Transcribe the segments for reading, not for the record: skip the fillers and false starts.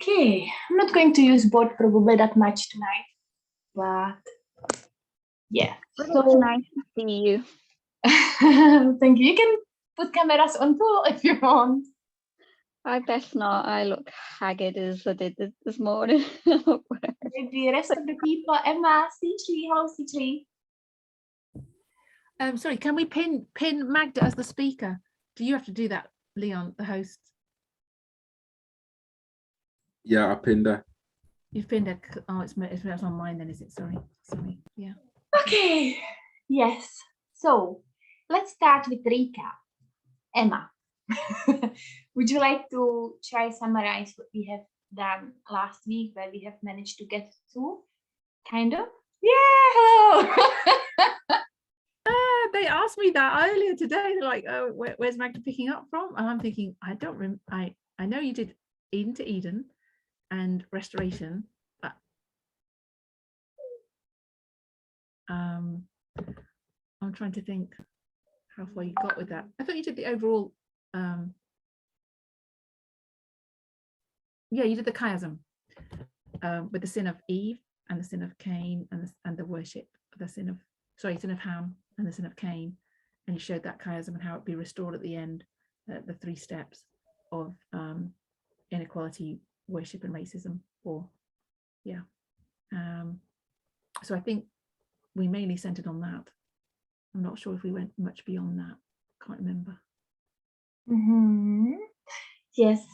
Okay, I'm not going to use board probably that much tonight, but yeah. Well, So it's nice to see you. thank you. You can put cameras on too if you want. I best not. I look haggard as I did this morning. Maybe the rest of the people. Emma, C3, hello C3. Sorry, can we pin Magda as the speaker? Do you have to do that, Leon, the host? Yeah, I pinned her. You've pinned her. Oh, it's on mine then, is it? Sorry. Yeah. Okay, yes. So let's start with recap. Emma, would you like to try summarize what we have done last week, where we have managed to get to? Kind of? Yeah. They asked me that earlier today. They're like, "Oh, where's Magda picking up from?" And I'm thinking, I don't remember. I know you did Eden to Eden and restoration, but I'm trying to think how far you got with that. I thought you did the overall. Yeah, you did the chiasm with the sin of Eve and the sin of Cain and the worship, the sin of Ham and the sin of Cain, and you showed that chiasm and how it'd be restored at the end, the 3 steps of inequality, worship, and racism. Or yeah, so I think we mainly centered on that. I'm not sure if we went much beyond that. Can't remember. Yes,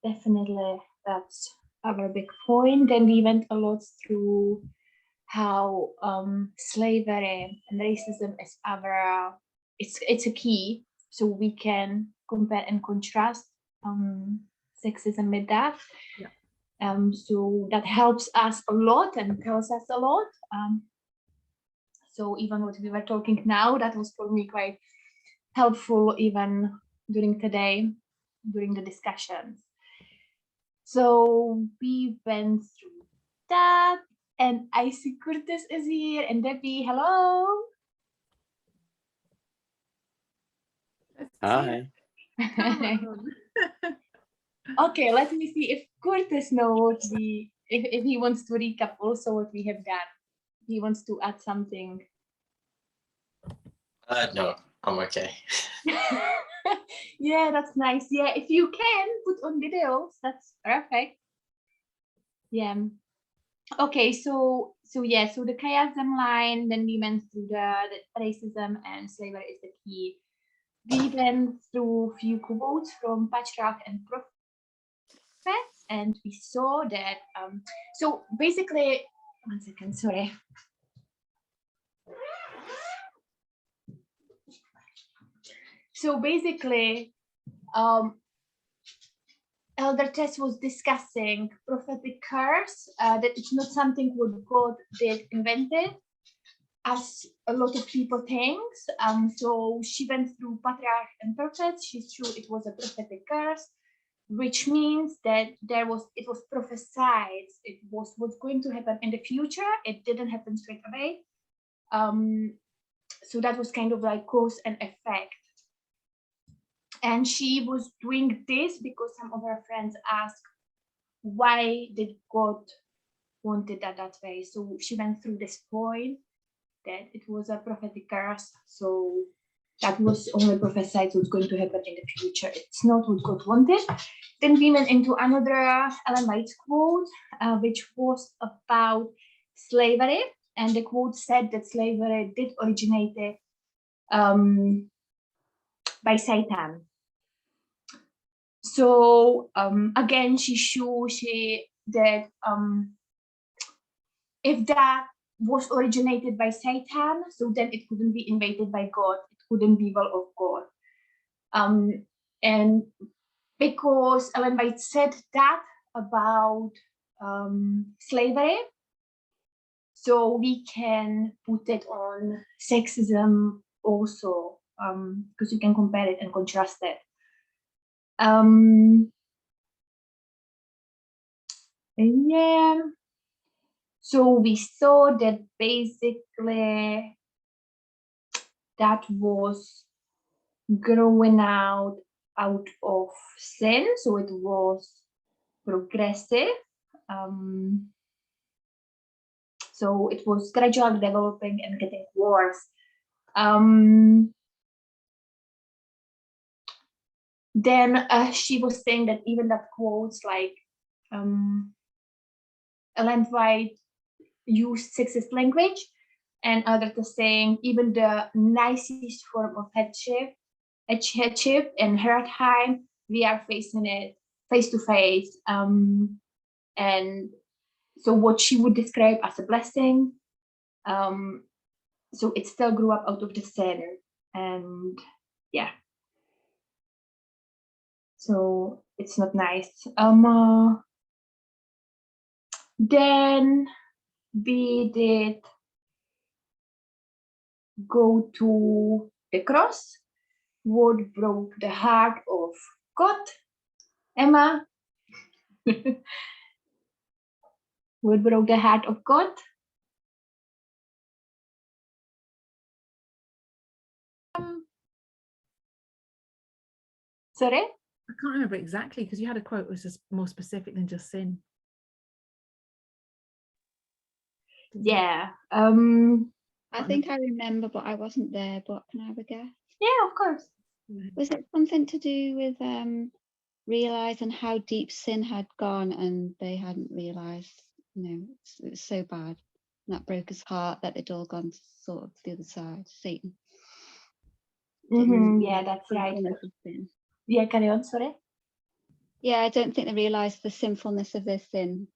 definitely. That's our big point. And we went a lot through how slavery and racism is it's a key, so we can compare and contrast sexism with that. Yeah. So that helps us a lot and tells us a lot. So even what we were talking now, that was for me quite helpful even during today, during the discussions. So we went through that, and I see Curtis is here, and Debbie, hello. Hi. Okay, let me see if Curtis knows if he wants to recap also what we have done. He wants to add something. No, I'm okay. Yeah, that's nice. Yeah, if you can put on videos, that's perfect. Yeah. Okay, so the chiasm line, then we went through the racism and slavery is the key. We went through a few quotes from Patriarch and Prophets, and we saw that so basically, one second, sorry. So basically, Elder Tess was discussing prophetic curse, that it's not something what God did invented, as a lot of people think. So she went through Patriarch and Prophets. She's sure it was a prophetic curse, which means that it was prophesied. It was what's going to happen in the future. It didn't happen straight away. So that was kind of like cause and effect. And she was doing this because some of her friends asked, why did God want it that way? So she went through this point that it was a prophetic curse. So that was only prophesied what's going to happen in the future. It's not what God wanted. Then we went into another Ellen White's quote, which was about slavery. And the quote said that slavery did originate by Satan. So again, she shows that if that was originated by Satan, so then it couldn't be invaded by God. It couldn't be will of God. And because Ellen White said that about slavery, so we can put it on sexism also, because you can compare it and contrast it. Yeah. So we saw that basically that was growing out of sin. So it was progressive. So it was gradually developing and getting worse. Then she was saying that even that quotes like Ellen White used sexist language, and others are saying even the nicest form of headship in her time, we are facing it face to face. And so what she would describe as a blessing, so it still grew up out of the center, and yeah, so it's not nice. Then we did go to the cross, what broke the heart of God. Emma, what broke the heart of God? Sorry? I can't remember exactly because you had a quote that was just more specific than just sin. Yeah. I think I remember, but I wasn't there. But can I have a guess? Yeah, of course. Was it something to do with realizing how deep sin had gone, and they hadn't realized, you know, it was so bad, and that broke his heart that they'd all gone sort of to the other side, Satan. Yeah, that's right. Sinfulness of sin. Yeah, carry on, sorry. Yeah, I don't think they realized the sinfulness of their sin.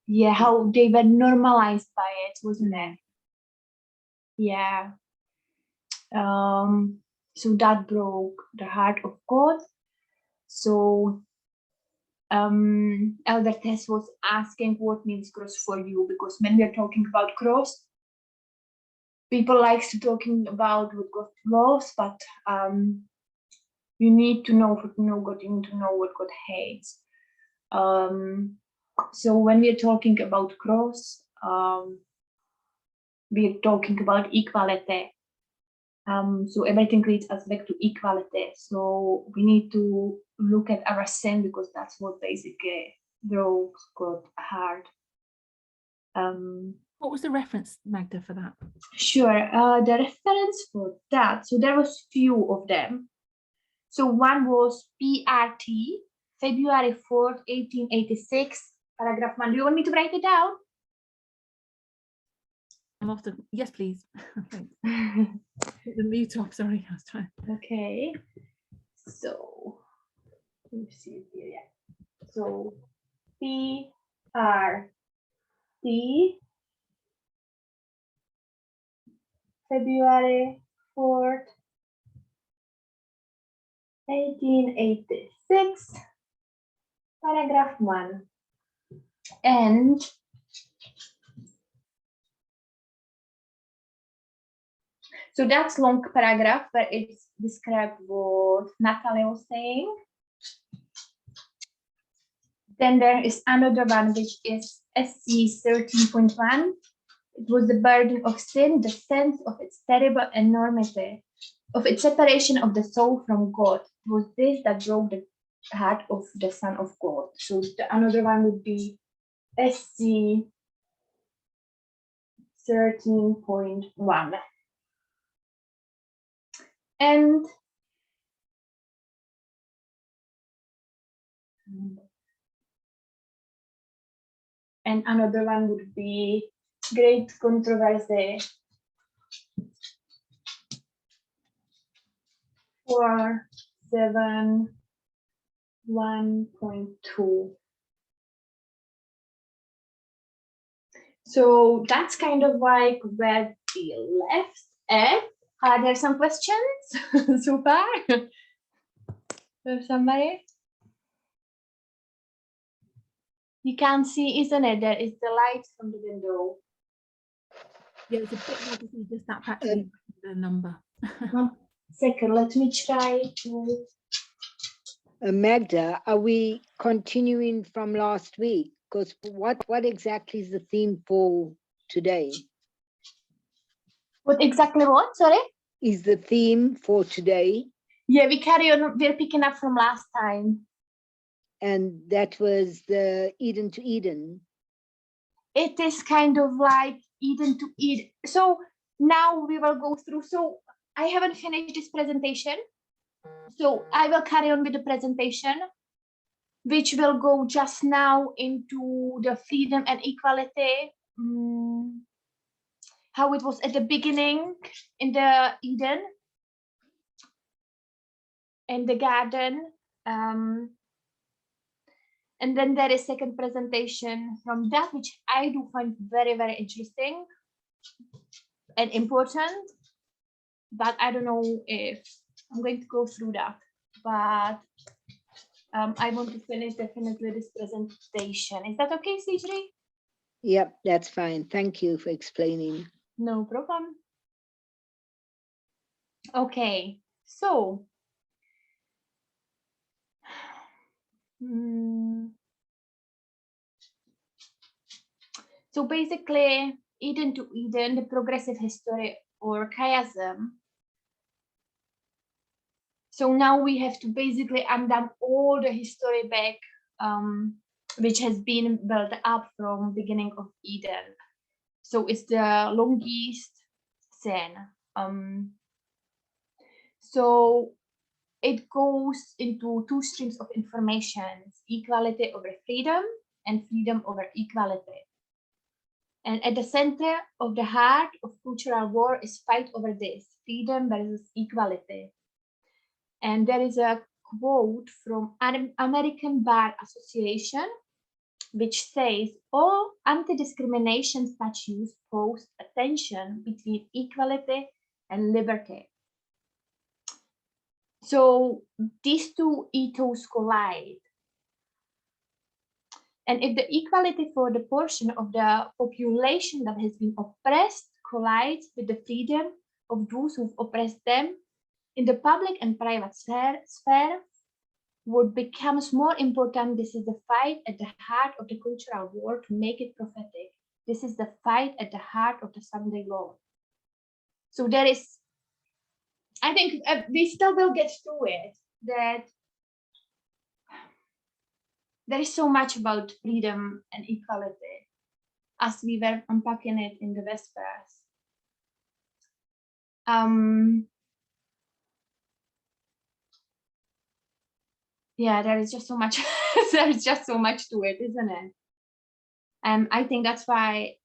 Yeah, how they were normalized by it, wasn't it? Yeah. So that broke the heart of God. So Elder Tess was asking what means cross for you, because when we are talking about cross, people likes to talking about what God loves, but you need to know God, you need to know what God hates. So when we're talking about cross, we're talking about equality. So everything leads us back to equality. So we need to look at our sin, because that's what basically broke God's heart. What was the reference, Magda, for that? Sure, the reference for that, so there was few of them. So one was PRT, February 4th, 1886, paragraph 1. Do you want me to write it down? I'm often, yes, please. Thanks. The mute off, sorry, I was trying. Okay, so let me see here. Yeah. So PRT, February 4th, 1886, paragraph 1. And so that's long paragraph, but it's described what Natalie was saying. Then there is another one, which is SC 13.1. It was the burden of sin, the sense of its terrible enormity, of its separation of the soul from God. It was this that broke the heart of the Son of God. So another one would be SC 13.1. And another one would be Great Controversy 471.2. So that's kind of like where we left at. Are there some questions so far? Somebody? You can't see, isn't it? There is the light from the window. Yeah, it's a bit hard to see just that actually the number. 1 second, let me try to. Magda, are we continuing from last week? Because what exactly is the theme for today? What exactly what? Sorry? Is the theme for today? Yeah, we carry on. We're picking up from last time. and that was the Eden to Eden. It is kind of like Eden to Eden. So now we will go through. So I haven't finished this presentation. So I will carry on with the presentation, which will go just now into the freedom and equality, how it was at the beginning in the Eden, in the garden. And then there is second presentation from that, which I do find very, very interesting and important. But I don't know if I'm going to go through that. But I want to finish definitely this presentation. Is that okay, Sijri? Yep, that's fine. Thank you for explaining. No problem. Okay, so so basically, Eden to Eden, the progressive history or chiasm. So now we have to basically undo all the history back, which has been built up from beginning of Eden. So it's the longest sin. So it goes into two streams of information: equality over freedom and freedom over equality. And at the center of the heart of cultural war is fight over this, freedom versus equality. And there is a quote from American Bar Association, which says, all anti-discrimination statutes pose a tension between equality and liberty. So these two ethos collide. And if the equality for the portion of the population that has been oppressed collides with the freedom of those who've oppressed them, in the public and private sphere, what becomes more important, this is the fight at the heart of the cultural war to make it prophetic. This is the fight at the heart of the Sunday law. So there is, I think we still will get to it, that there is so much about freedom and equality as we were unpacking it in the Vespers. Yeah, there is just so much. There is just so much to it, isn't it? I think that's why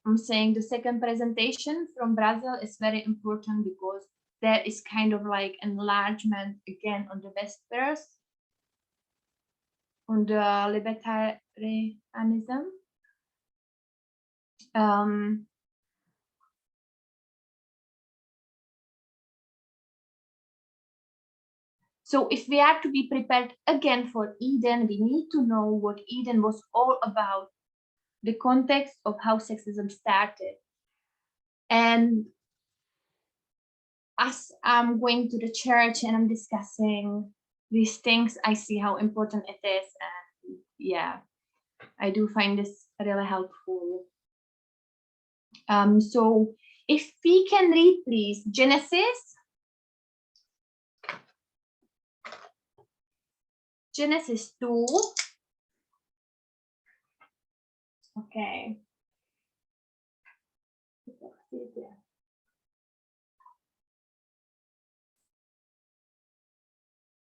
I'm saying the second presentation from Brazil is very important, because there is kind of like enlargement again on the Vespers, on the libertarianism. So if we are to be prepared again for Eden, we need to know what Eden was all about, the context of how sexism started. And as I'm going to the church and I'm discussing these things, I see how important it is. And yeah, I do find this really helpful. So if we can read, please, Genesis 2. Okay.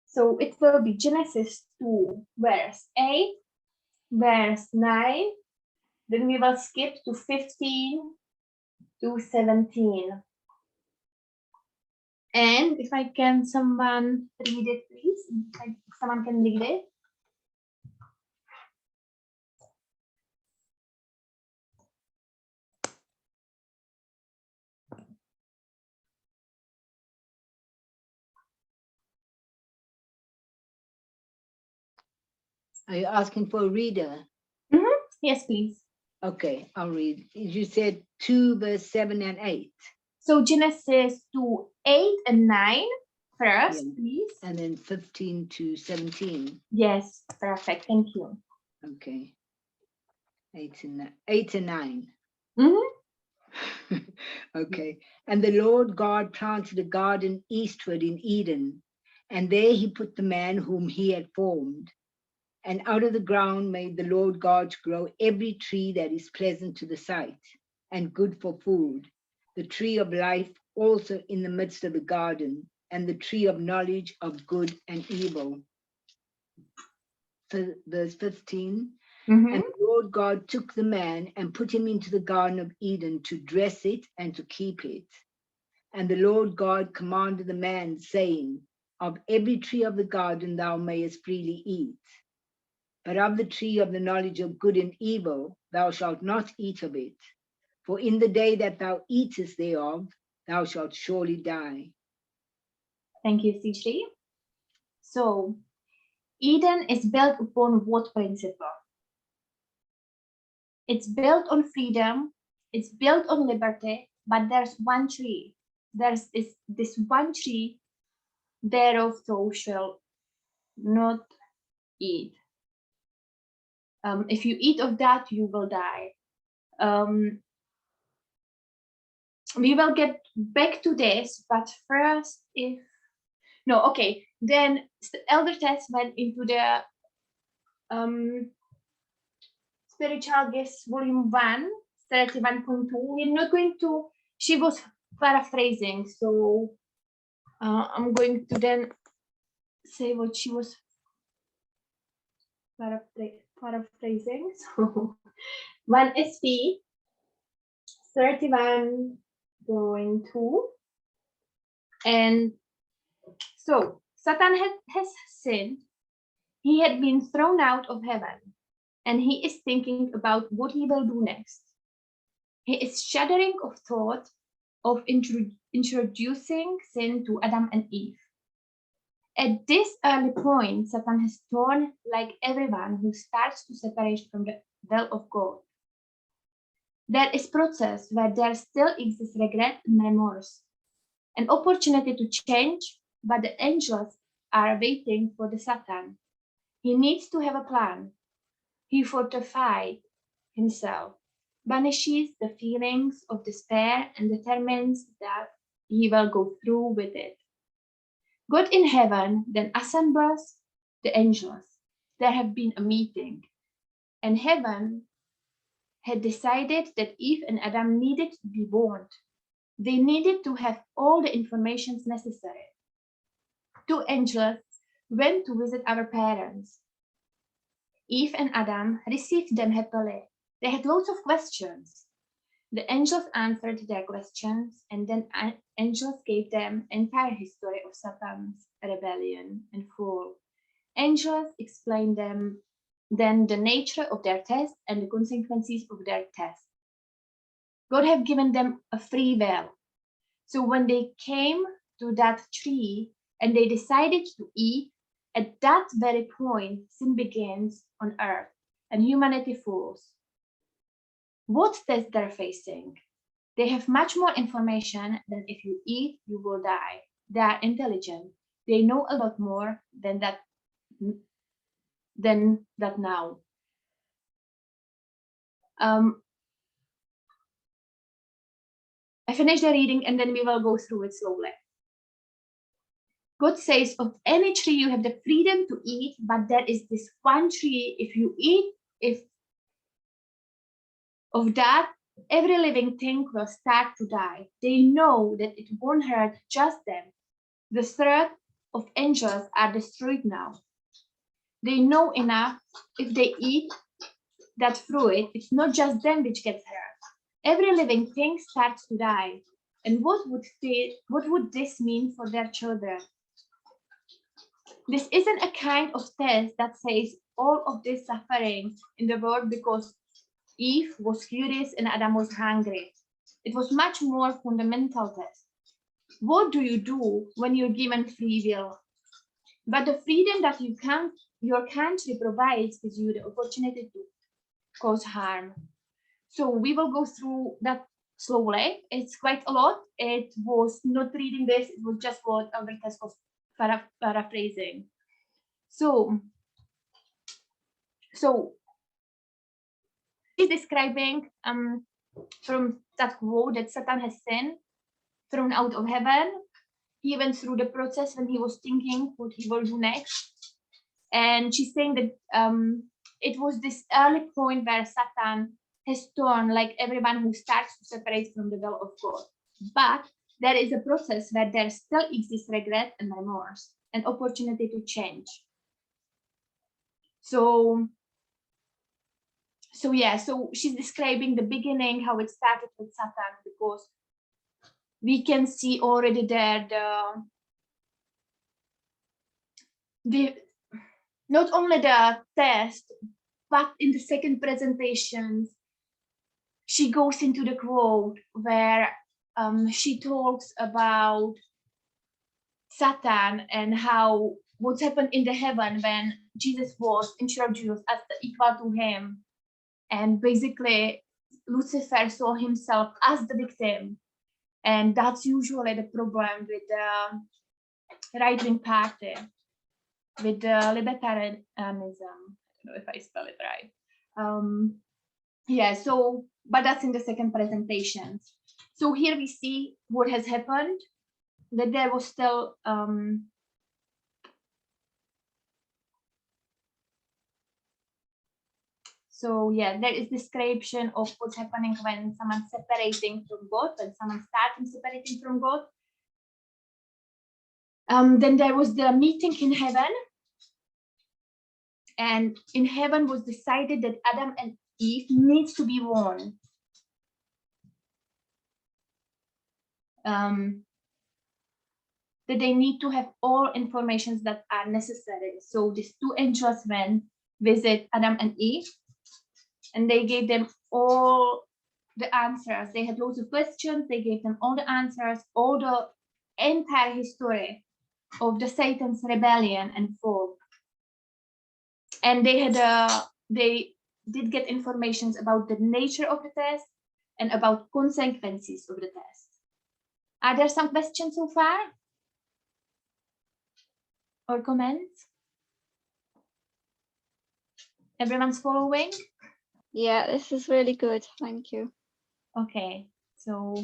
So it will be Genesis 2, verse 8, verse 9. Then we will skip to 15 to 17. And if I can, someone read it, please. If someone can read it. Are you asking for a reader? Yes, please. Okay, I'll read. You said 2, verse 7 and 8. So Genesis 2, 8 and 9 first, Yeah. please. And then 15 to 17. Yes, perfect. Thank you. Okay. 8 and 9. Okay. And the Lord God planted a garden eastward in Eden, and there he put the man whom he had formed. And out of the ground made the Lord God grow every tree that is pleasant to the sight and good for food, the tree of life also in the midst of the garden, and the tree of knowledge of good and evil. Verse 15. Mhm. And the Lord God took the man and put him into the Garden of Eden to dress it and to keep it. And the Lord God commanded the man, saying, of every tree of the garden thou mayest freely eat, but of the tree of the knowledge of good and evil thou shalt not eat of it. For in the day that thou eatest thereof, thou shalt surely die. Thank you, Sishri. So, Eden is built upon what principle? It's built on freedom, it's built on liberty, but there's one tree. There's this one tree, thereof thou shalt not eat. If you eat of that, you will die. We will get back to this, but first, then Elder Tess went into the Spiritual Gifts, Volume 1, 31.2. We're not going to, she was paraphrasing, so I'm going to then say what she was paraphrasing. So 1 SP 31.2. And so Satan has sinned. He had been thrown out of heaven, and he is thinking about what he will do next. He is shuddering of thought of introducing sin to Adam and Eve. At this early point, Satan has torn like everyone who starts to separate from the will of God. There is process where there still exists regret and remorse, an opportunity to change, but the angels are waiting for the Satan. He needs to have a plan. He fortified himself, banishes the feelings of despair, and determines that he will go through with it. God in heaven then assembles the angels. There have been a meeting, and heaven had decided that Eve and Adam needed to be warned. They needed to have all the information necessary. 2 angels went to visit our parents. Eve and Adam received them happily. They had lots of questions. The angels answered their questions, and then angels gave them entire history of Satan's rebellion and fall. Angels explained them then the nature of their test and the consequences of their test. God had given them a free will. So when they came to that tree and they decided to eat, at that very point, sin begins on earth and humanity falls. What test they're facing? They have much more information than if you eat, you will die. They are intelligent. They know a lot more than that now. I finish the reading and then we will go through it slowly. God says, of any tree you have the freedom to eat, but there is this one tree, if you eat, if of that, every living thing will start to die. They know that it won't hurt just them. The third of angels are destroyed now. They know enough, if they eat that fruit, it's not just them which gets hurt. Every living thing starts to die. And what would this mean for their children? This isn't a kind of test that says all of this suffering in the world because Eve was curious and Adam was hungry. It was much more fundamental test. What do you do when you're given free will? But the freedom that your country provides gives you the opportunity to cause harm. So we will go through that slowly. It's quite a lot. It was not reading this, it was just what Albert was paraphrasing. So he's describing from that quote that Satan has sinned, thrown out of heaven. He went through the process when he was thinking what he will do next. And she's saying that it was this early point where Satan has turned like everyone who starts to separate from the will of God. But there is a process where there still exists regret and remorse and opportunity to change. So yeah, so she's describing the beginning, how it started with Satan, because we can see already there the not only the test, but in the second presentation, she goes into the quote where she talks about Satan and how what happened in the heaven when Jesus was introduced as the equal to him. And basically, Lucifer saw himself as the victim. And that's usually the problem with the right-wing party, with the libertarianism. I don't know if I spell it right. Yeah, so, but that's in the second presentation. So here we see what has happened, that there was still so yeah, there is description of what's happening when someone's separating from God, when someone's starting separating from God. Then there was the meeting in heaven, and in heaven was decided that Adam and Eve needs to be one. That they need to have all information that are necessary. So these two angels went visit Adam and Eve, and they gave them all the answers. They had loads of questions. They gave them all the answers, all the entire history of the Satan's rebellion and fall. And they did get information about the nature of the test and about consequences of the test. Are there some questions so far? Or comments? Everyone's following? Yeah, this is really good. Thank you. Okay, so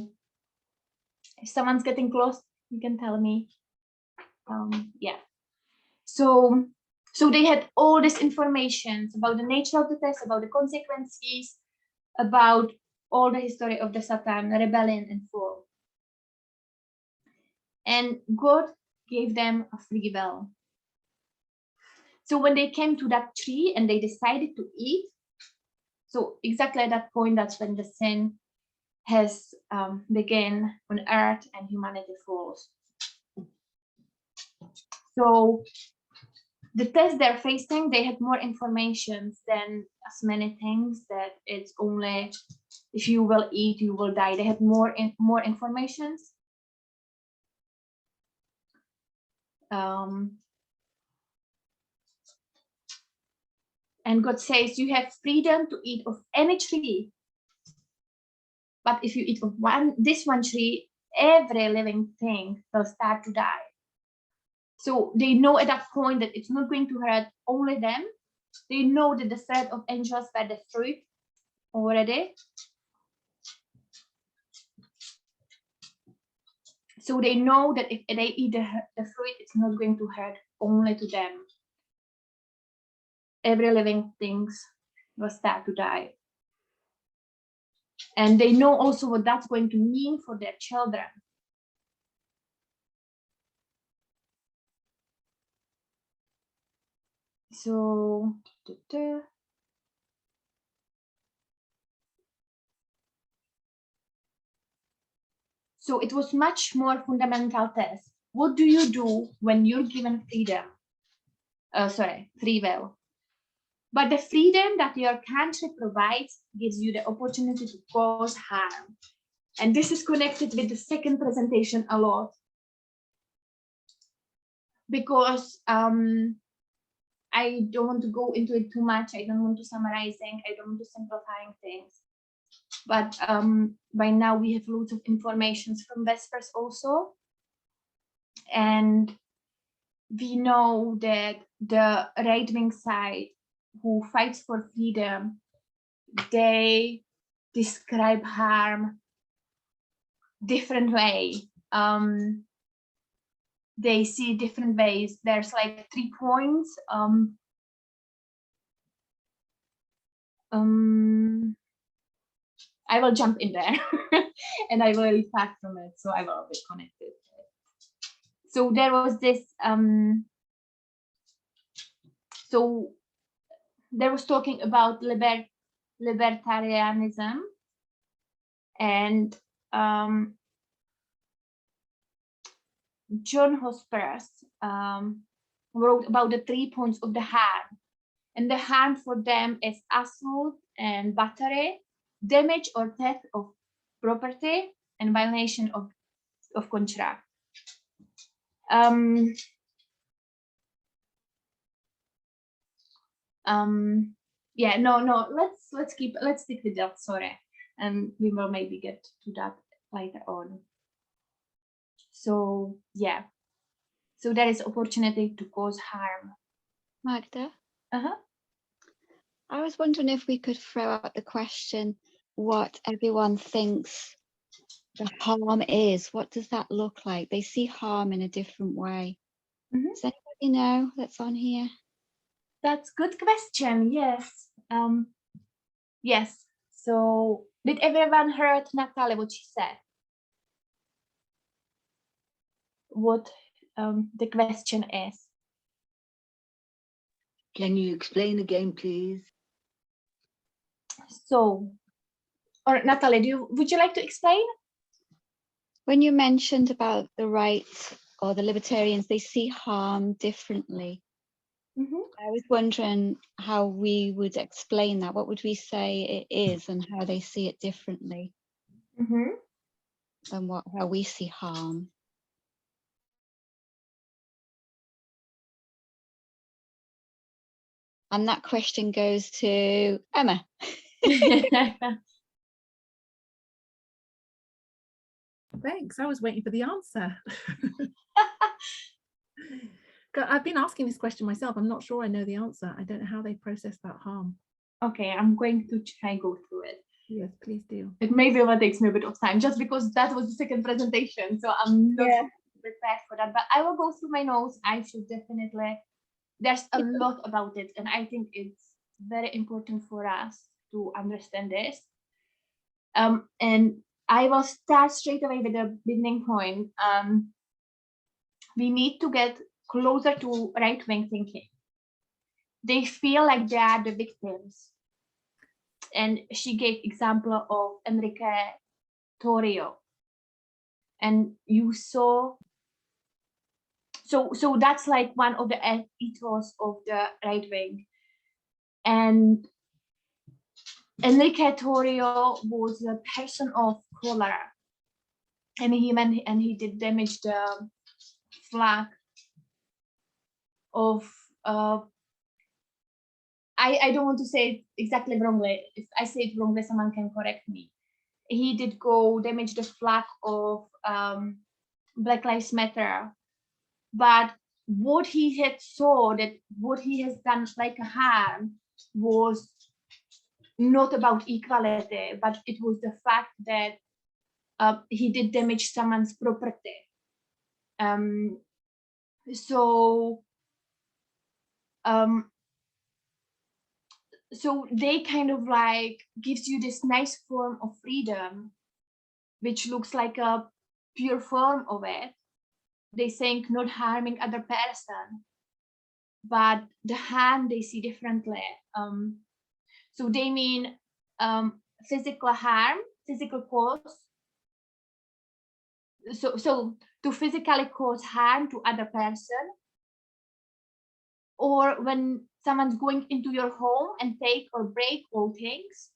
if someone's getting close, you can tell me. Yeah. So they had all this information about the nature of the test, about the consequences, about all the history of the Satan rebellion and fall. And God gave them a free will. So when they came to that tree and they decided to eat, so exactly at that point, that's when the sin has begun on earth and humanity falls. So the test they're facing, they had more information than as many things that it's only if you will eat, you will die. They had more information. And God says you have freedom to eat of any tree, but if you eat of this one tree, every living thing will start to die. So they know at that point that it's not going to hurt only them. They know that the threat of angels were the fruit already. So they know that if they eat the fruit, it's not going to hurt only to them. Every living things will start to die. And they know also what that's going to mean for their children. So, so it was much more fundamental test. What do you do when you're given freedom? Free will. But the freedom that your country provides gives you the opportunity to cause harm. And this is connected with the second presentation a lot. Because I don't want to go into it too much. I don't want to summarizing. I don't want to simplifying things. But by now we have loads of information from Vespers also. And we know that the right-wing side who fights for freedom, they describe harm different way. they see different ways. There's like 3 points. I will jump in there and I will read back from it, so I will be connected. So there was this, so there was talking about libertarianism, and John Hospers wrote about the 3 points of the harm, and the harm for them is assault and battery, damage or theft of property, and violation of contract. Yeah, no, let's stick with that, sorry, and we will maybe get to that later on. So yeah, so there is opportunity to cause harm. Magda, Uh-huh. I was wondering if we could throw out the question, what everyone thinks the harm is. What does that look like? They see harm in a different way. Does anybody know that's on here? That's good question. Yes. Yes. So did everyone heard Natalie what she said? What the question is? Can you explain again, please? So, or Natalie, would you like to explain? When you mentioned about the right or the libertarians, they see harm differently. I was wondering how we would explain that. What would we say it is and how they see it differently than how we see harm? And that question goes to Emma. Thanks. I was waiting for the answer. I've been asking this question myself. I'm not sure I know the answer. I don't know how they process that harm. Okay, I'm going to try and go through it. Yes, please do. It maybe will take me a bit of time just because that was the second presentation, so I'm not prepared for that, but I will go through my notes. I should definitely, there's a lot about it, and I think it's very important for us to understand this. And I will start straight away with the beginning point. We need to get closer to right-wing thinking. They feel like they are the victims. And she gave example of Enrique Torrio. And you saw, so that's like one of the ethos of the right-wing. And Enrique Torrio was a person of color. And he did damage the flag of I don't want to say it exactly wrongly. If I say it wrongly, someone can correct me. He did go damage the flag of Black Lives Matter, but what he had saw, that what he has done like a harm, was not about equality, but it was the fact that he did damage someone's property. So they kind of like gives you this nice form of freedom, which looks like a pure form of it. They think not harming other person, but the harm they see differently. So they mean physical harm, physical cause. So to physically cause harm to other person, or when someone's going into your home and take or break all things.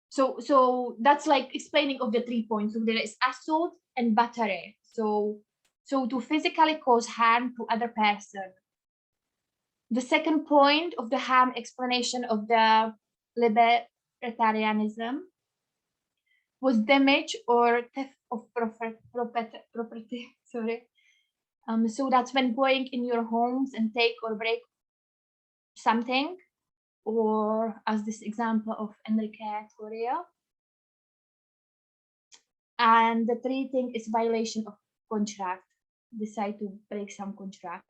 So that's like explaining of the 3 points. So there is assault and battery. So to physically cause harm to other person. The second point of the harm explanation of the libertarianism was damage or theft of property. Sorry. So that's when going in your homes and take or break something, or as this example of Enrique Torrio. And the third thing is violation contract, decide to break some contract.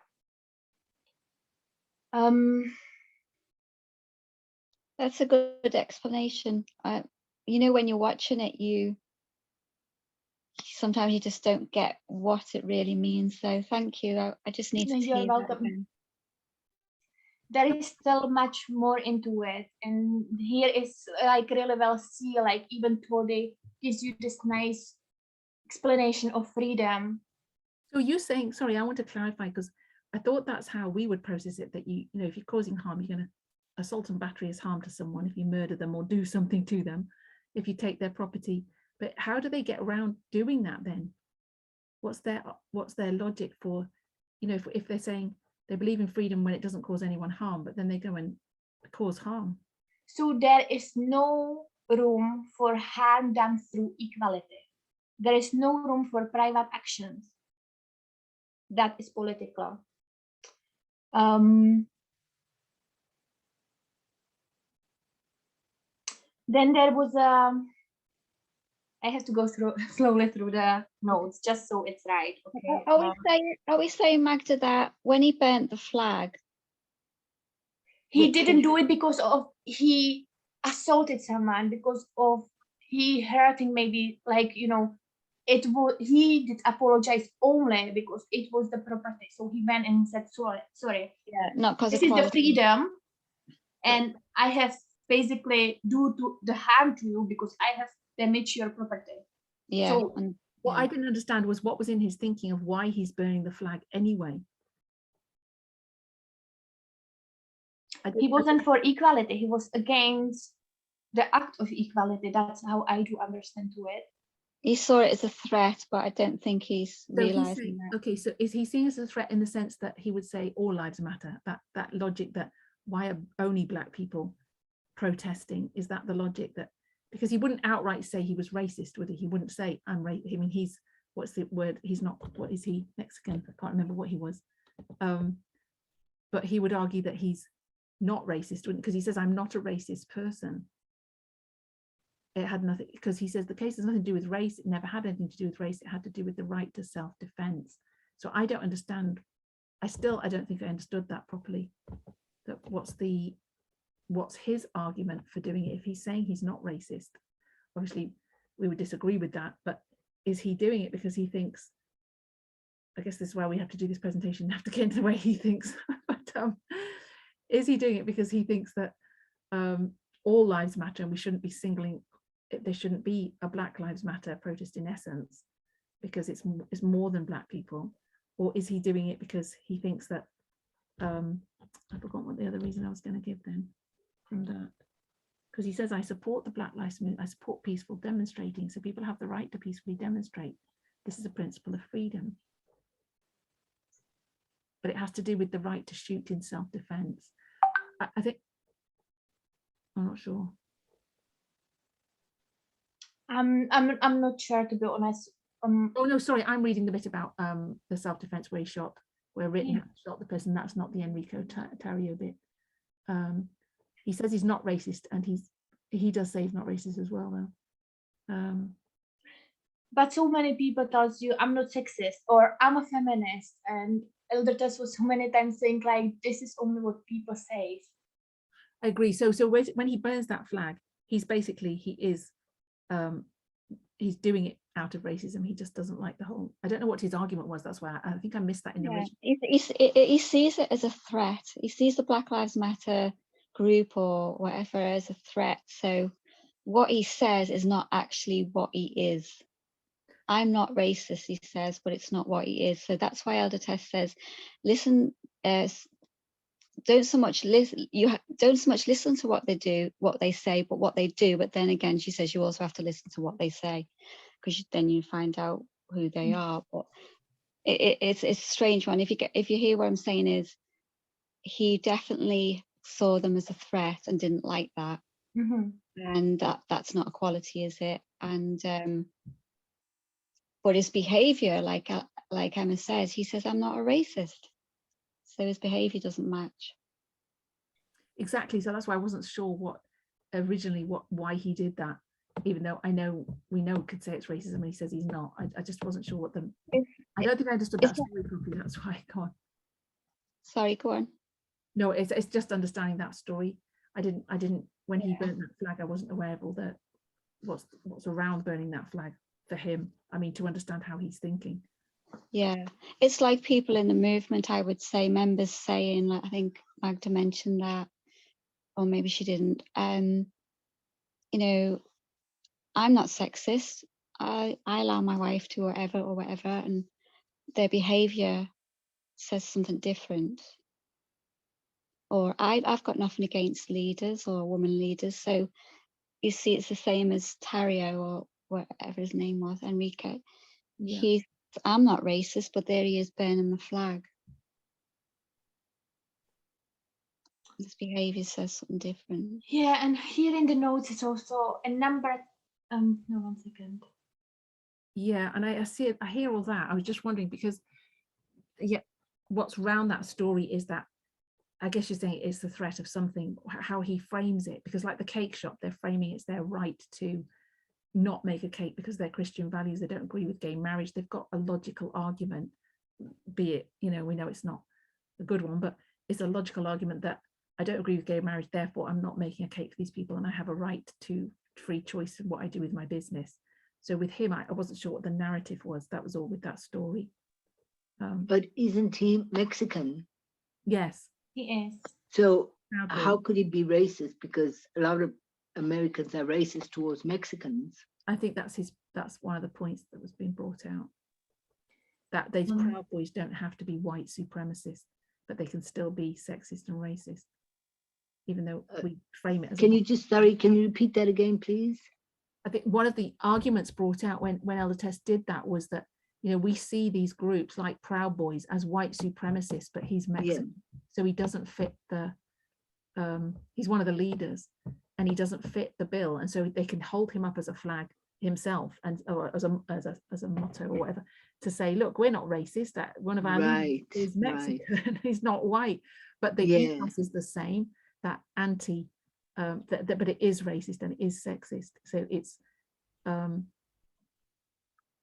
That's a good explanation. You know, when you're watching it, sometimes you just don't get what it really means. So thank you. I just need to You're hear that welcome. again. There is still much more into it, and here is like really well see, like even though they gives you this nice explanation of freedom. So you're saying, sorry, I want to clarify, because I thought that's how we would process it, that you know, if you're causing harm, you're going to assault and battery is harm to someone if you murder them or do something to them, if you take their property. But how do they get around doing that then? What's their logic for, you know, if they're saying they believe in freedom when it doesn't cause anyone harm, but then they go and cause harm? So there is no room for harm done through equality. There is no room for private actions. That is political. Then there was I have to go through slowly through the notes just so it's right. Okay. Are we saying, Magda, that when he burnt the flag, he didn't do it because of he assaulted someone, because of he hurting, maybe, like, you know, it was, he did apologize only because it was the property, so he went and said sorry. Yeah, not because this is the freedom, and I have basically do to the harm to you because I have damaged your property. Yeah. So what I didn't understand was what was in his thinking of why he's burning the flag anyway. He wasn't for equality, he was against the act of equality. That's how I do understand to it. He saw it as a threat, but I don't think he's realizing that. Okay, so is he seeing it as a threat in the sense that he would say all lives matter? That logic, that why are only Black people protesting? Is that the logic? That because he wouldn't outright say he was racist, would he? He wouldn't say I'm racist. I mean, he's, what's the word? He's not, what is he? Mexican? I can't remember what he was. But he would argue that he's not racist, because he says I'm not a racist person. It had nothing, because he says the case has nothing to do with race. It never had anything to do with race. It had to do with the right to self-defense. So I don't understand. I don't think I understood that properly. That what's his argument for doing it? If he's saying he's not racist, obviously we would disagree with that, but is he doing it because he thinks, I guess this is why we have to do this presentation, have to get into the way he thinks, but is he doing it because he thinks that all lives matter and we shouldn't be singling, there shouldn't be a Black Lives Matter protest in essence because it's more than Black people? Or is he doing it because he thinks that I forgot what the other reason I was going to give then from that, because he says I support the Black Lives Movement, I support peaceful demonstrating, so people have the right to peacefully demonstrate. This is a principle of freedom, but it has to do with the right to shoot in self-defense. I think, I'm not sure. I'm not sure, to be honest. Oh no, sorry, I'm reading the bit about the self-defense where he shot, where written shot the person. That's not the Enrico Tarrio bit. He says he's not racist, and he does say he's not racist as well, though. But so many people tells you I'm not sexist or I'm a feminist, and Elder Tess was so many times saying like this is only what people say. I agree. So when he burns that flag, he's basically he's doing it out of racism. He just doesn't like the whole. I don't know what his argument was. That's why I think I missed that in the original. He sees it as a threat. He sees the Black Lives Matter group or whatever as a threat. So what he says is not actually what he is. I'm not racist, he says, but it's not what he is. So that's why Elder Tess says, listen, don't so much listen to what they do, what they say, but what they do. But then again, she says you also have to listen to what they say, because then you find out who they are. But it's a strange one. If you hear what I'm saying, is he definitely saw them as a threat and didn't like that. And that's not equality, is it? And but his behavior, like Emma says, he says I'm not a racist, so his behavior doesn't match. Exactly. So that's why I wasn't sure why he did that, even though we know could say it's racism and he says he's not. I just wasn't sure what I don't think I understood Is that that- story properly. That's why. Go on. Sorry, go on. No, it's just understanding that story. I didn't when he Yeah. burnt that flag, I wasn't aware of all the what's around burning that flag for him. I mean, to understand how he's thinking. Yeah, it's like people in the movement, I would say, members saying, like, I think Magda mentioned that, or maybe she didn't. You know, I'm not sexist. I allow my wife to whatever or whatever, and their behavior says something different. Or I've got nothing against leaders or women leaders. So you see, it's the same as Tario or whatever his name was, Enrique. Yeah. I'm not racist, but there he is burning the flag. His behavior says something different. Yeah, and here in the notes it's also a number. No, 1 second. Yeah, and I see it. I hear all that. I was just wondering because, yeah, what's around that story is that I guess you're saying it's the threat of something. How he frames it, because like the cake shop, they're framing it's their right to not make a cake because their Christian values, they don't agree with gay marriage. They've got a logical argument, be it, we know it's not a good one, but it's a logical argument that I don't agree with gay marriage, therefore I'm not making a cake for these people and I have a right to free choice in what I do with my business. So with him, I wasn't sure what the narrative was. That was all with that story. But isn't he Mexican? Yes. He is. So Proud how boy. could he be racist? Because a lot of Americans are racist towards Mexicans. I think that's one of the points that was being brought out. That these Mm. Proud Boys don't have to be white supremacists, but they can still be sexist and racist, even though we frame it as Can you repeat that again, please? I think one of the arguments brought out when Elder Tess did that was that, we see these groups like Proud Boys as white supremacists, but he's Mexican, so he doesn't fit the, he's one of the leaders and he doesn't fit the bill, and so they can hold him up as a flag himself and or as a motto or whatever, to say, look, we're not racist, that one of our leaders is Mexican, he's not white, but the ethos is the same, that anti but it is racist and it is sexist. So it's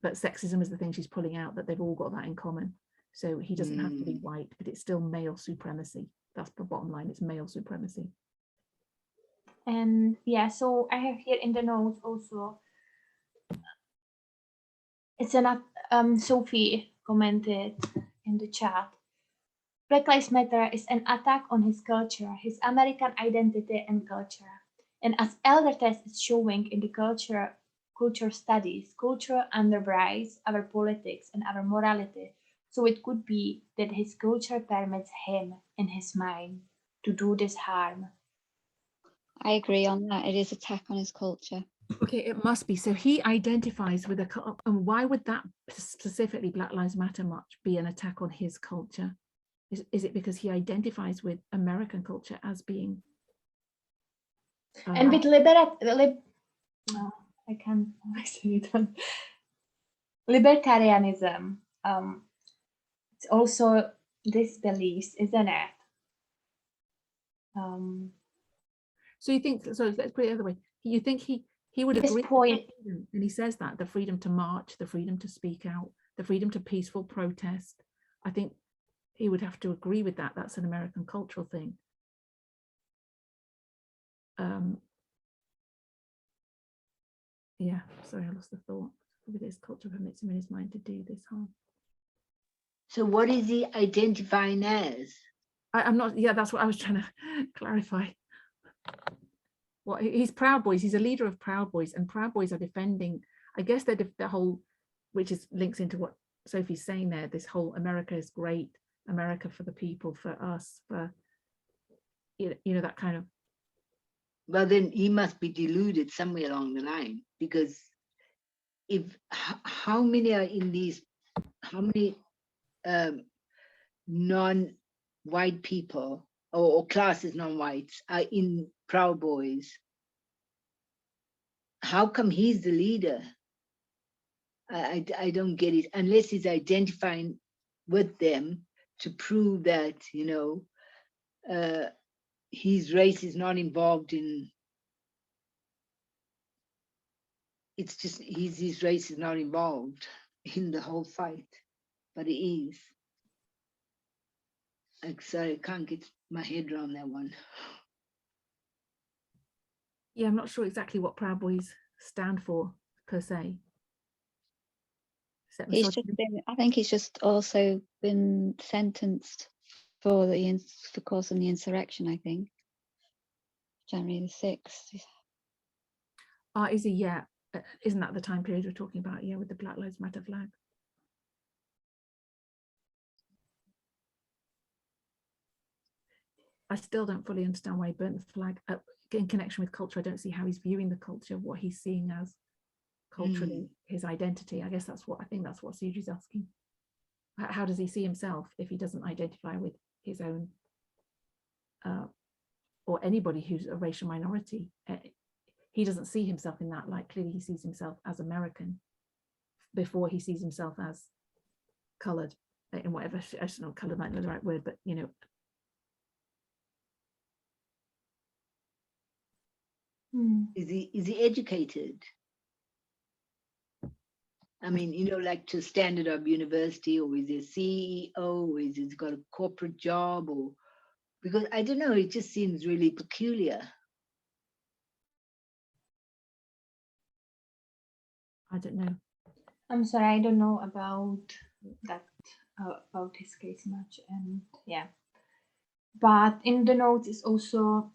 but sexism is the thing she's pulling out, that they've all got that in common. So he doesn't have to be white, but it's still male supremacy. That's the bottom line, it's male supremacy. And yeah, so I have here in the notes also, it's an Sophie commented in the chat, Black Lives Matter is an attack on his culture, his American identity and culture. And as Elder Tess is showing in the culture studies, culture underlies our politics and our morality. So it could be that his culture permits him, in his mind, to do this harm. I agree on that. It is attack on his culture. Okay, it must be. So he identifies with and why would that specifically Black Lives Matter march be an attack on his culture? Is it because he identifies with American culture as being and with I can't say it. Libertarianism, it's also this beliefs, isn't it? So you think, so let's put it the other way, you think he would This agree point, with freedom, and he says that the freedom to march, the freedom to speak out, the freedom to peaceful protest, I think he would have to agree with that. That's an American cultural thing. Yeah, sorry, I lost the thought. With his culture permits him in his mind to do this harm. So what is he identifying as? I'm not, yeah, that's what I was trying to clarify. Well, he's Proud Boys, he's a leader of Proud Boys, and Proud Boys are defending, I guess they're the whole, which is links into what Sophie's saying there, this whole America is great, America for the people, for us, for, that kind of. Well, then he must be deluded somewhere along the line, because if how many are in these, how many non-white people or classes non-whites are in Proud Boys? How come he's the leader? I don't get it, unless he's identifying with them to prove that, his race is not involved in, it's just his race is not involved in the whole fight. but it is. Like, sorry, I can't get my head around that one. Yeah, I'm not sure exactly what Proud Boys stand for per se. Except He's just been, I think he's just also been sentenced for for causing the insurrection, I think. January the 6th. is he? Yeah. Isn't that the time period we're talking about? Yeah, with the Black Lives Matter flag. I still don't fully understand why he burnt the flag. In connection with culture, I don't see how he's viewing the culture, what he's seeing as culturally his identity. I guess that's what Suji's asking. How does he see himself if he doesn't identify with his own or anybody who's a racial minority? He doesn't see himself in that light. Clearly he sees himself as American before he sees himself as colored, in whatever, I don't know, colored might not be the right word, but you know. Is he educated? I mean, you know, like to Standard Up University, or is he a CEO, or is he got a corporate job, or because I don't know, it just seems really peculiar. I don't know. I'm sorry, I don't know about that, about his case much, and yeah. But in the notes is also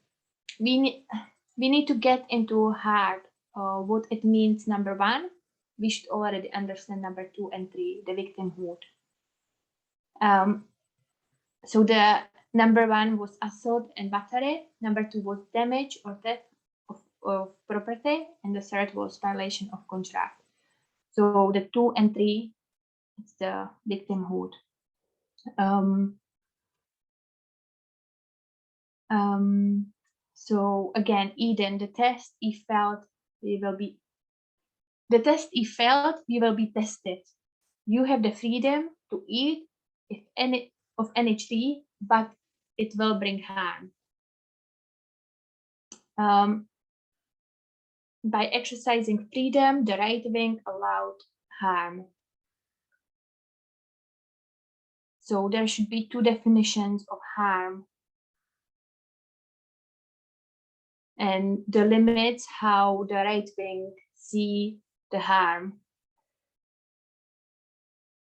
we need to get into hard what it means. Number one, we should already understand number 2 and 3, the victimhood. So the number 1 was assault and battery, number 2 was damage or theft of property, and the third was violation of contract. So the 2 and 3, it's the victimhood. So again, Eden, the test he felt, we will be tested. You have the freedom to eat of any tree, but it will bring harm. By exercising freedom, the right wing allowed harm. So there should be 2 definitions of harm. And the limits how the right wing see the harm.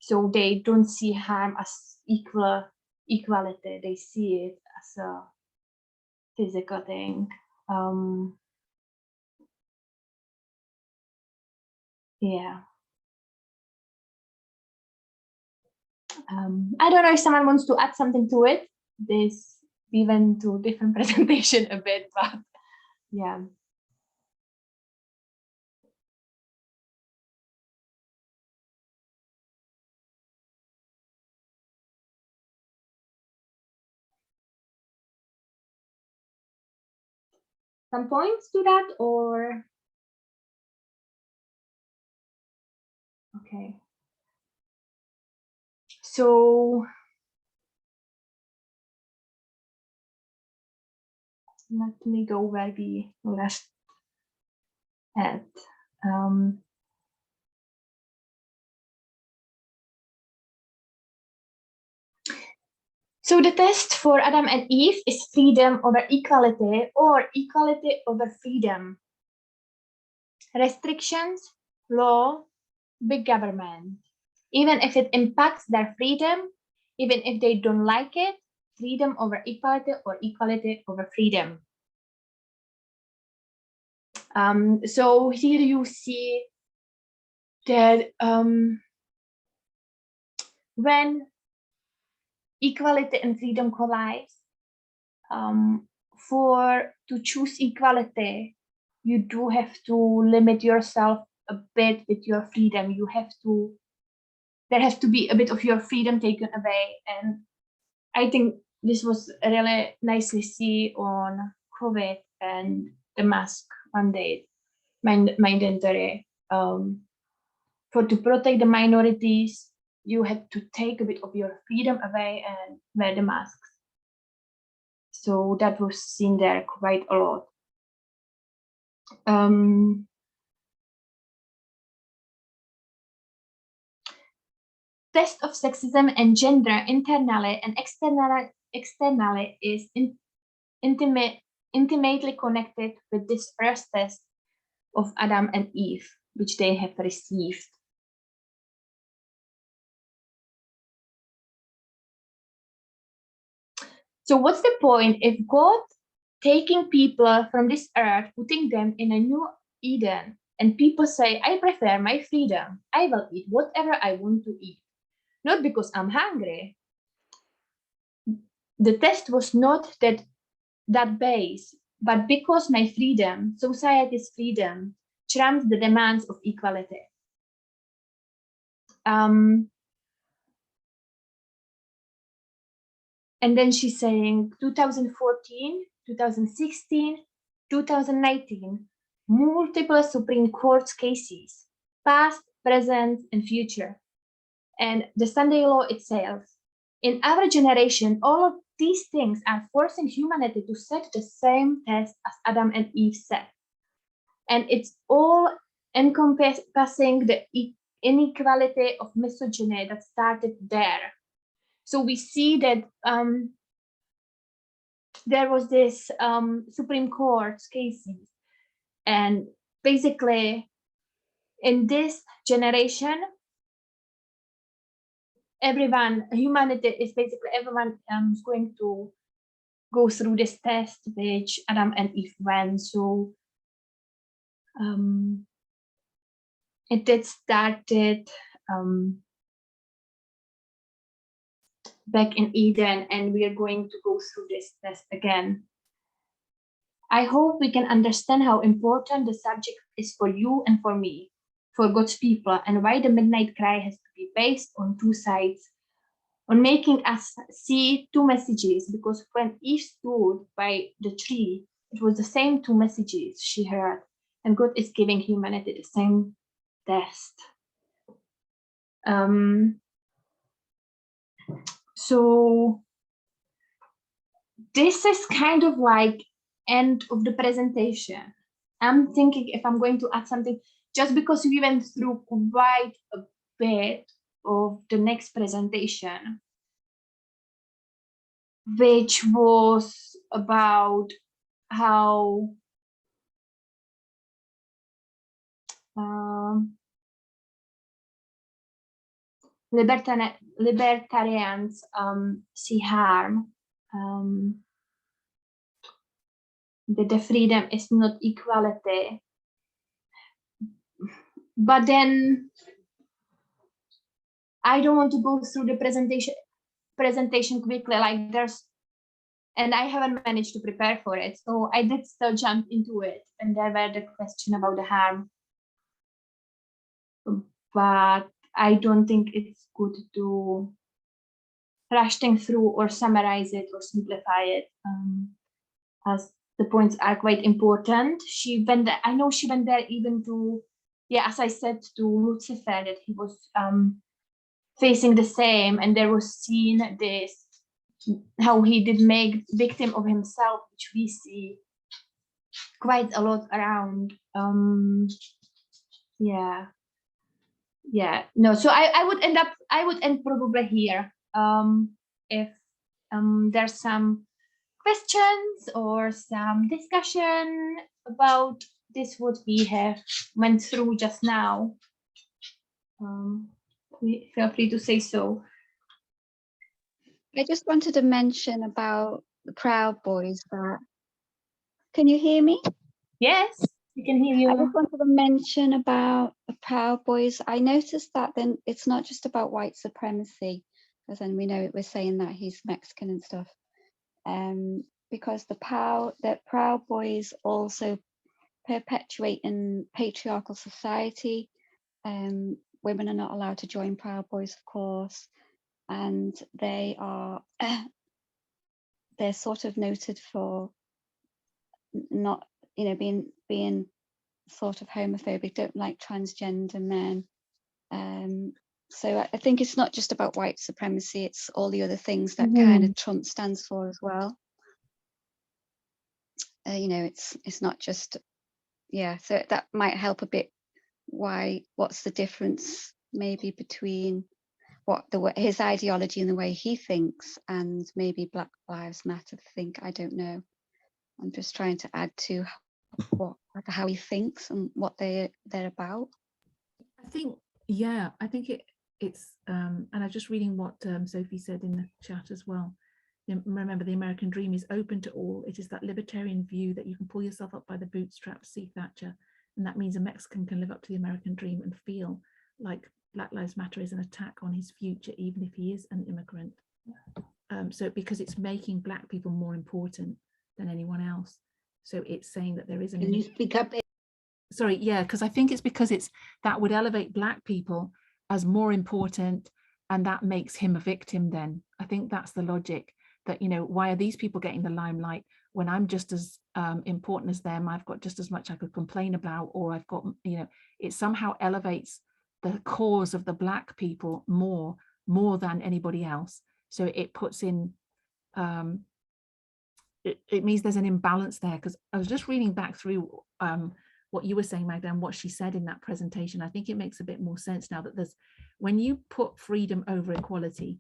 So they don't see harm as equality. They see it as a physical thing. Yeah. I don't know if someone wants to add something to it. We went to different presentation a bit, but yeah. Some points to that, or okay. So let me go where we left at. So the test for Adam and Eve is freedom over equality or equality over freedom. Restrictions, law, big government. Even if it impacts their freedom, even if they don't like it, freedom over equality or equality over freedom. So here you see that when equality and freedom collide, to choose equality, you do have to limit yourself a bit with your freedom. There has to be a bit of your freedom taken away. And I think this was really nicely seen on COVID and the mask mandate, mandatory. To protect the minorities, you had to take a bit of your freedom away and wear the masks. So that was seen there quite a lot. test of sexism and gender internally and externally is intimately connected with this first test of Adam and Eve, which they have received. So what's the point if God taking people from this earth, putting them in a new Eden, and people say, I prefer my freedom. I will eat whatever I want to eat. Not because I'm hungry. The test was not that base, but because my freedom, society's freedom, trumps the demands of equality. And then she's saying 2014, 2016, 2019, multiple Supreme Court cases, past, present, and future, and the Sunday law itself. In our generation, all of these things are forcing humanity to set the same test as Adam and Eve set. And it's all encompassing the inequality of misogyny that started there. So we see that there was this Supreme Court cases, and basically in this generation, humanity is basically everyone is going to go through this test which Adam and Eve went. So it did started back in Eden, and we are going to go through this test again. I hope we can understand how important the subject is for you and for me, for God's people, and why the midnight cry has to be based on two sides, on making us see two messages, because when Eve stood by the tree, it was the same two messages she heard, and God is giving humanity the same test. So this is kind of like end of the presentation. I'm thinking if I'm going to add something, just because we went through quite a bit of the next presentation, which was about how libertarians see harm, that the freedom is not equality. But then I don't want to go through the presentation quickly, like and I haven't managed to prepare for it. So I did still jump into it, and there were the question about the harm. But I don't think it's good to rush things through or summarize it or simplify it, as the points are quite important. She went there, I know she went there even to, as I said, to Lucifer, that he was facing the same, and there was seen this, how he did make victim of himself, which we see quite a lot around. No, so I would end probably here. If there's some questions or some discussion about this what we have went through just now, feel free to say so. I just wanted to mention about the Proud Boys. Can you hear me? Yes, we can hear you. I just wanted to mention about the Proud Boys. I noticed that then it's not just about white supremacy, because then we know we're saying that he's Mexican and stuff. Because the Proud Boys also perpetuate in patriarchal society. Women are not allowed to join Proud Boys, of course, and they are they're sort of noted for not, being sort of homophobic, don't like transgender men. So I think it's not just about white supremacy, it's all the other things that kind of Trump stands for as well. It's not just, so that might help a bit. What's the difference maybe between his ideology and the way he thinks, and maybe Black Lives Matter think. I don't know. I'm just trying to add to how he thinks and what they're about. I think, yeah, I think it's and I'm just reading what Sophie said in the chat as well. Remember, the American dream is open to all. It is that libertarian view that you can pull yourself up by the bootstraps, see Thatcher, and that means a Mexican can live up to the American dream and feel like Black Lives Matter is an attack on his future, even if he is an immigrant. So because it's making Black people more important than anyone else. So it's saying that there is an... Can you speak up? Sorry, yeah, because I think it's because that would elevate Black people as more important, and that makes him a victim then. I think that's the logic, that, you know, why are these people getting the limelight when I'm just as important as them? I've got just as much I could complain about, or I've got, you know, it somehow elevates the cause of the Black people more than anybody else. So it puts in, it means there's an imbalance there, because I was just reading back through what you were saying, Magda, and what she said in that presentation. I think it makes a bit more sense now that when you put freedom over equality,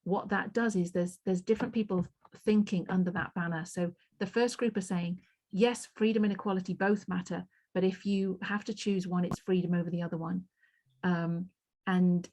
what that does is there's different people thinking under that banner. So the first group are saying, yes, freedom and equality both matter, but if you have to choose one, it's freedom over the other one. And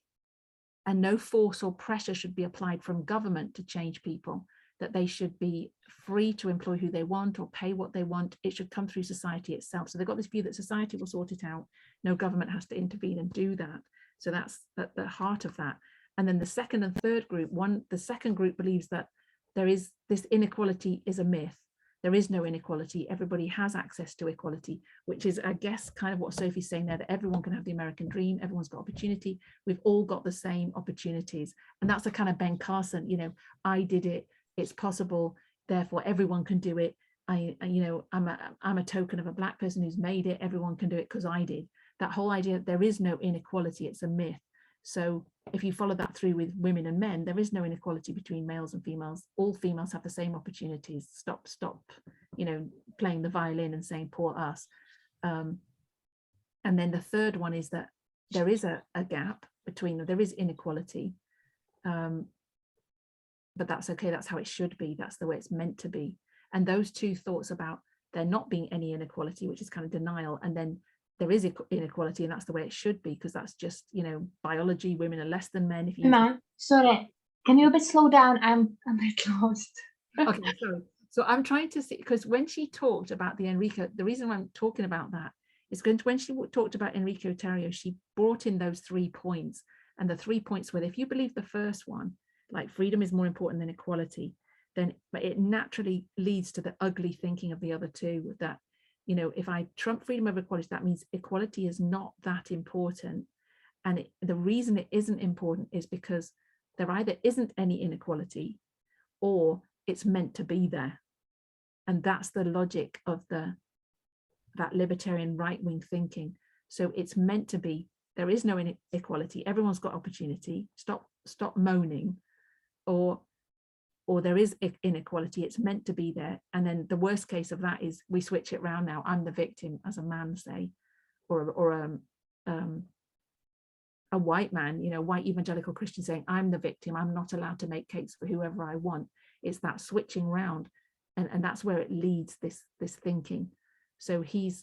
no force or pressure should be applied from government to change people, that they should be free to employ who they want or pay what they want. It should come through society itself. So they've got this view that society will sort it out. No government has to intervene and do that. So that's at the heart of that. And then the second and third group, the second group believes that there is this inequality is a myth. There is no inequality. Everybody has access to equality, which is, I guess, kind of what Sophie's saying there, that everyone can have the American dream. Everyone's got opportunity. We've all got the same opportunities. And that's a kind of Ben Carson, you know, I did it. It's possible, therefore everyone can do it. You know, I'm a token of a Black person who's made it. Everyone can do it because I did. That whole idea that there is no inequality, it's a myth. So if you follow that through with women and men, there is no inequality between males and females. All females have the same opportunities. Stop, you know, playing the violin and saying poor us. And then the third one is that there is a gap between them. There is inequality. But that's okay, that's how it should be, that's the way it's meant to be. And those two thoughts about there not being any inequality, which is kind of denial, and then there is inequality and that's the way it should be, because that's just, you know, biology, women are less than men. If you sorry, can you a bit slow down? I'm a bit lost. Okay, sorry. So I'm trying to see, because when she talked about the Enrico, the reason I'm talking about that is because when she talked about Enrico Tarrio, she brought in those 3 points, and the 3 points were, if you believe the first one, like freedom is more important than equality, then it naturally leads to the ugly thinking of the other two, that, you know, if I trump freedom over equality, that means equality is not that important. And the reason it isn't important is because there either isn't any inequality or it's meant to be there. And that's the logic of that libertarian right-wing thinking. So it's meant to be, there is no inequality, everyone's got opportunity, stop moaning. Or there is inequality, it's meant to be there. And then the worst case of that is we switch it around now, I'm the victim, as a man, say, or a white man, you know, white evangelical Christian saying, I'm the victim, I'm not allowed to make cakes for whoever I want. It's that switching round, and that's where it leads this thinking. So he's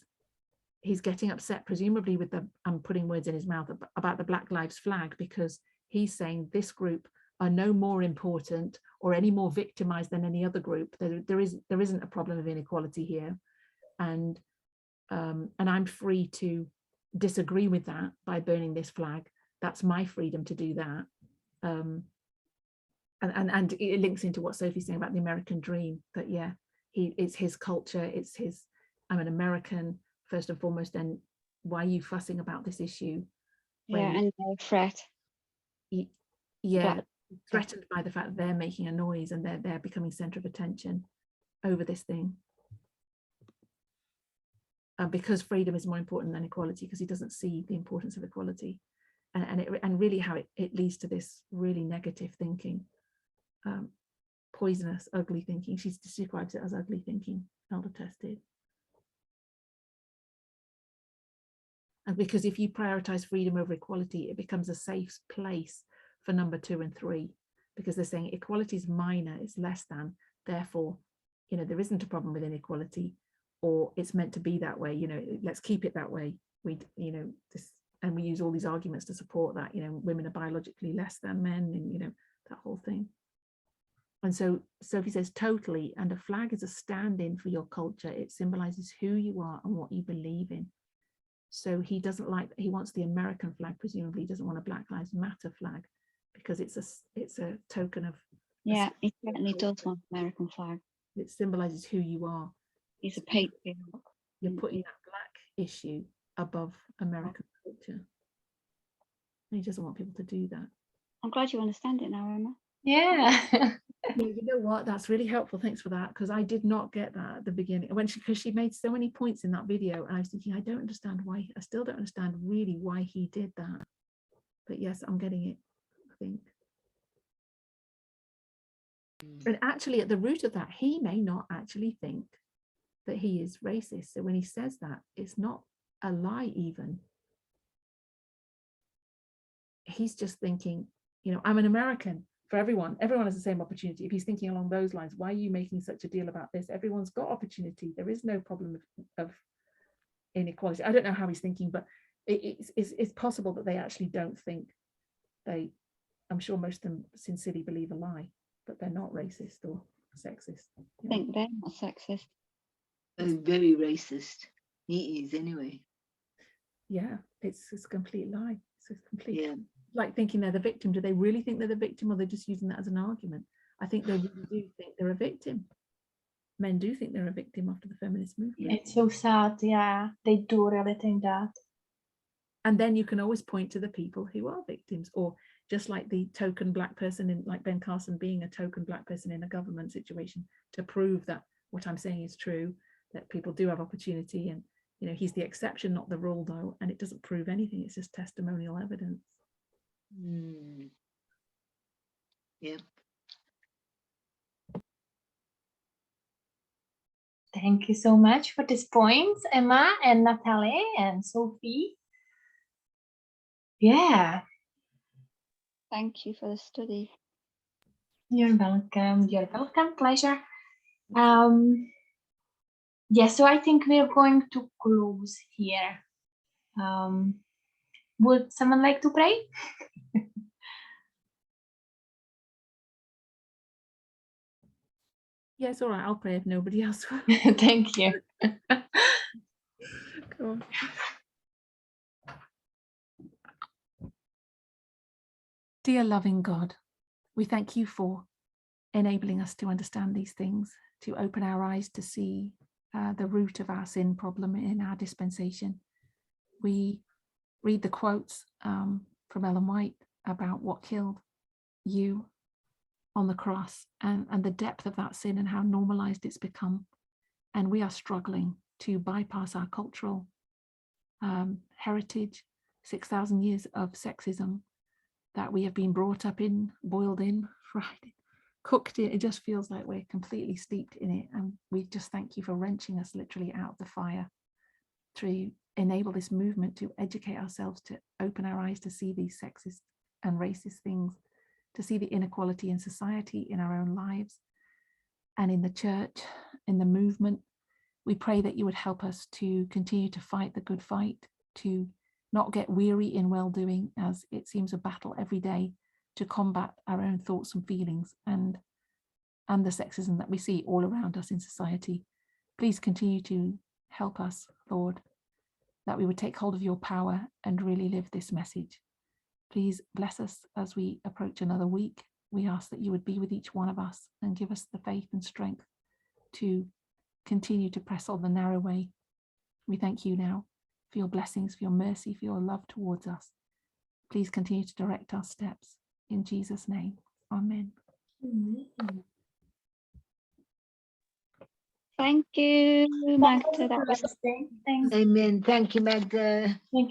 getting upset, presumably with I'm putting words in his mouth, about the Black Lives flag, because he's saying this group are no more important or any more victimized than any other group. There isn't a problem of inequality here, and I'm free to disagree with that by burning this flag. That's my freedom to do that. And it links into what Sophie's saying about the American dream, that yeah, it's his culture, it's his, I'm an American first and foremost, and why are you fussing about this issue? Yeah, and no threat. Yeah, threatened by the fact that they're making a noise and they're becoming center of attention over this thing. Because freedom is more important than equality, because he doesn't see the importance of equality, and really how it leads to this really negative thinking, poisonous, ugly thinking. She describes it as ugly thinking, elder tested. And because if you prioritize freedom over equality, it becomes a safe place for number 2 and 3, because they're saying equality is minor, it's less than, therefore, you know, there isn't a problem with inequality, or it's meant to be that way, you know, let's keep it that way. We, you know, this, and we use all these arguments to support that, you know, women are biologically less than men, and, you know, that whole thing. And so Sophie says, totally, and a flag is a stand-in for your culture. It symbolizes who you are and what you believe in. So he doesn't like, he wants the American flag, presumably he doesn't want a Black Lives Matter flag, because it's a token of, Yeah, he certainly does want American flag. it symbolizes who you are. He's a patriot. You're putting that black issue above American culture. And he doesn't want people to do that. I'm glad you understand it now, Emma. Yeah. Yeah, you know what, that's really helpful, thanks for that, because I did not get that at the beginning when because she made so many points in that video, and I was thinking, I don't understand why, I still don't understand really why he did that, but yes, I'm getting it, I think. And actually at the root of that, he may not actually think that he is racist, so when he says that, it's not a lie even. He's just thinking, you know, I'm an American. For everyone has the same opportunity. If he's thinking along those lines, why are you making such a deal about this? Everyone's got opportunity. There is no problem of inequality. I don't know how he's thinking, but it's possible that they actually don't think I'm sure most of them sincerely believe a lie, but they're not racist or sexist. I think they're not sexist. Very racist. He is anyway. Yeah, it's a complete lie. It's a complete, Yeah. like thinking they're the victim. Do they really think they're the victim, or they're just using that as an argument? I think they really do think they're a victim. Men do think they're a victim after the feminist movement. It's so sad. Yeah, they do really think that. And then you can always point to the people who are victims, or just like the token black person in, like Ben Carson being a token black person in a government situation, to prove that what I'm saying is true, that people do have opportunity, and you know, he's the exception, not the rule though, and it doesn't prove anything, it's just testimonial evidence. Yeah. Thank you so much for these points, Emma and Natalie and Sophie. Yeah. Thank you for the study. You're welcome. You're welcome. Pleasure. Yeah, so I think we're going to close here. Would someone like to pray? Yes, all right, I'll pray if nobody else will. Thank you. Go on. Dear loving God, we thank you for enabling us to understand these things, to open our eyes to see the root of our sin problem in our dispensation. We read the quotes from Ellen White about what killed you on the cross, and the depth of that sin and how normalized it's become. And we are struggling to bypass our cultural heritage, 6,000 years of sexism that we have been brought up in, boiled in, fried, cooked in. It just feels like we're completely steeped in it. And we just thank you for wrenching us literally out of the fire to enable this movement to educate ourselves, to open our eyes to see these sexist and racist things, to see the inequality in society, in our own lives, and in the church, in the movement. We pray that you would help us to continue to fight the good fight, to not get weary in well-doing, as it seems a battle every day to combat our own thoughts and feelings and the sexism that we see all around us in society. Please continue to help us, Lord, that we would take hold of your power and really live this message. Please bless us as we approach another week. We ask that you would be with each one of us and give us the faith and strength to continue to press on the narrow way. We thank you now for your blessings, for your mercy, for your love towards us. Please continue to direct our steps. In Jesus' name, amen. Thank you, Magda. That was Thanks. Amen. Thank you, Magda. Thank you.